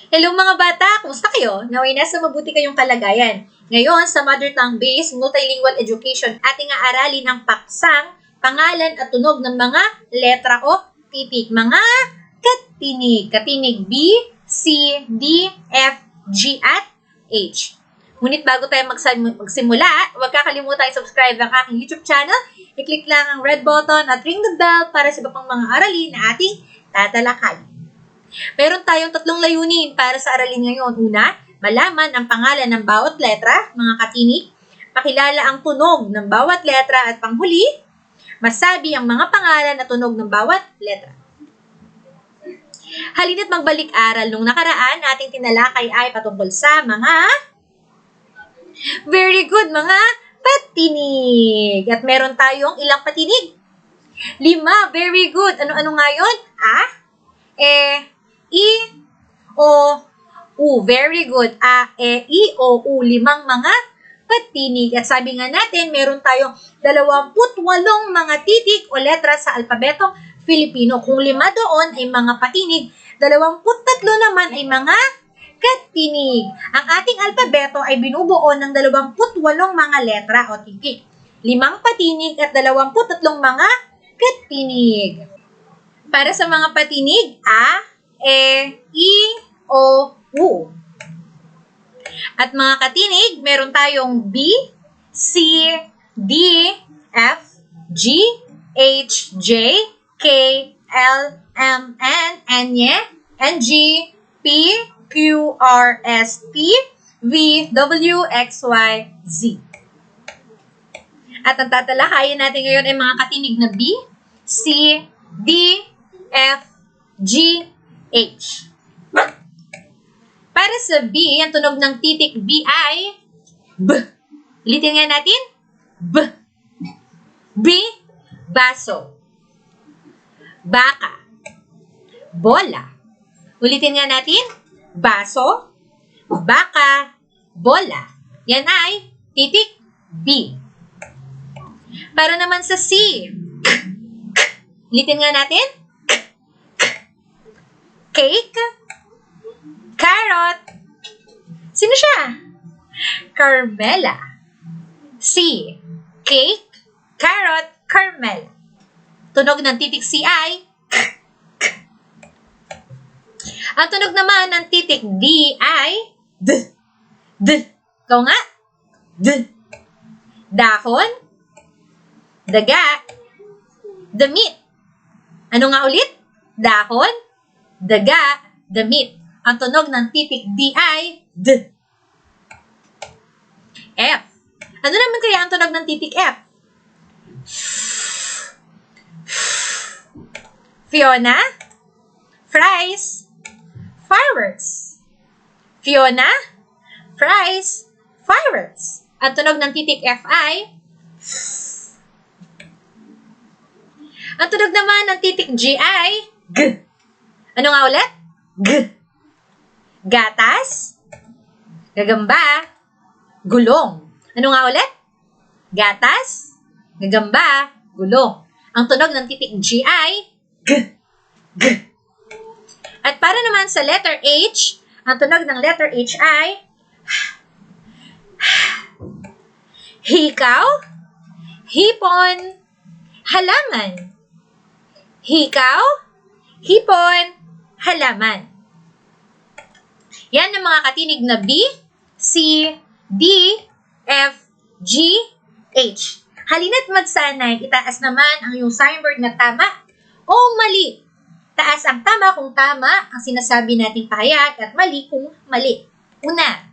Hello mga bata! Kumusta kayo? Naway nasa mabuti kayong kalagayan. Ngayon, sa Mother Tongue Based Multilingual Education, ating aaralin ang paksang, pangalan at tunog ng mga letra o titik. Mga katinig. Katinig B, C, D, F, G at H. Ngunit bago tayo magsimula, huwag kakalimutan i-subscribe ang aking YouTube channel. I-click lang ang red button at ring the bell para sa iba pang mga aralin na ating tatalakay. Meron tayong tatlong layunin para sa aralin ngayon. Una, malaman ang pangalan ng bawat letra, mga katinig. Pakilala ang tunog ng bawat letra at panghuli, masabi ang mga pangalan at tunog ng bawat letra. Halina't magbalik-aral. Nung nakaraan, ating tinalakay ay patungkol sa mga very good, mga patinig. At meron tayong ilang patinig? 5. Very good. Ano-ano nga yun? A, E, I, O, U. Very good. A, E, I, O, U. 5 mga patinig. At sabi nga natin, meron tayong 28 mga titik o letra sa alpabetong Filipino. Kung 5 doon ay mga patinig, 23 naman ay mga katinig. Ang ating alpabeto ay binubuo ng 28 mga letra o titik. 5 patinig at 23 mga katinig. Para sa mga patinig, A, E, I, O, U. At mga katinig, meron tayong B, C, D, F, G, H, J, K, L, M, N, G, P, Q, R, S, T, V, W, X, Y, Z. At ang tatalakayin natin ngayon ay mga katinig na B, C, D, F, G, H. Para sa B, ang tunog ng titik B ay B. Ulitin nga natin. B. B, baso. Baka. Bola. Ulitin nga natin. Baso, baka, bola. Yan ay titik B. Para naman sa C. Ulitin nga natin. Cake, carrot. Sino siya? Carmela. C. Cake, carrot, Carmela. Tunog ng titik C ay ang tunog naman ng titik D ay D. D. Ikaw nga? D. Dahon, daga, damit. Ano nga ulit? Dahon, daga, damit. Ang tunog ng titik D ay D. F. Ano naman kaya ang tunog ng titik F? Fiona, fries, fireworks. Fiona, fries, fireworks. Ang tunog ng titik F ay ang tunog naman ng titik G ay G. Ano nga ulit? G. Gatas, gagamba, gulong. Ano nga ulit? Gatas, gagamba, gulong. Ang tunog ng titik G ay G. G. At para naman sa letter H, ang tunog ng letter H ay hikaw, hipon, halaman. Hikaw, hipon, halaman. Yan ang mga katinig na B, C, D, F, G, H. Halina't magsanay, itaas naman ang iyong signboard na tama o mali. Taas ang tama kung tama ang sinasabi nating pahayag at mali kung mali. Una,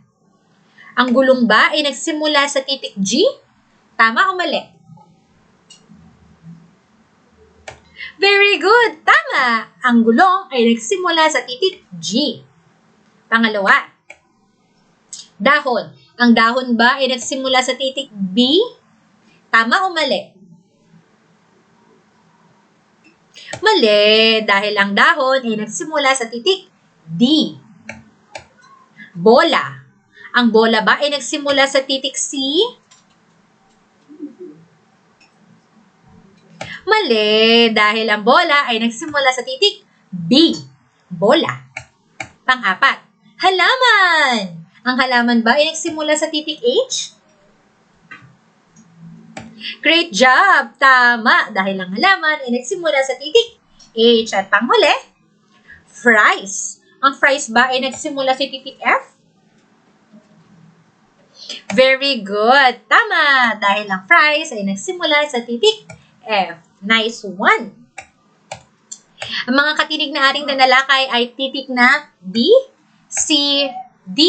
ang gulong ba ay nagsimula sa titik G? Tama o mali? Very good! Tama! Ang gulong ay nagsimula sa titik G. Pangalawa, dahon. Ang dahon ba ay nagsimula sa titik B? Tama o mali? Mali, dahil ang dahon ay nagsimula sa titik D. Bola. Ang bola ba ay nagsimula sa titik C? Mali, dahil ang bola ay nagsimula sa titik B. Bola. Pang-apat, halaman. Ang halaman ba ay nagsimula sa titik H? Great job! Tama! Dahil ang halaman ay nagsimula sa titik H. At panghuli, fries. Ang fries ba ay nagsimula sa titik F? Very good! Tama! Dahil ang fries ay nagsimula sa titik F. Nice one! Ang mga katinig na ating nanalakay ay titik na B, C, D,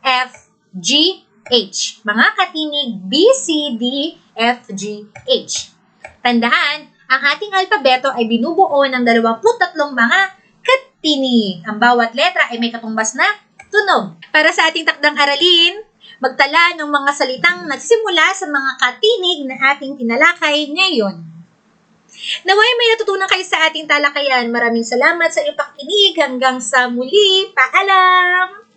F, G, H. Mga katinig B, C, D, F, G, H. Tandaan, ang ating alpabeto ay binubuo ng 23 mga katinig. Ang bawat letra ay may katumbas na tunog. Para sa ating takdang aralin, magtala ng mga salitang nagsimula sa mga katinig na ating tinalakay ngayon. Naway may natutunan kayo sa ating talakayan. Maraming salamat sa iyong pakikinig. Hanggang sa muli. Paalam!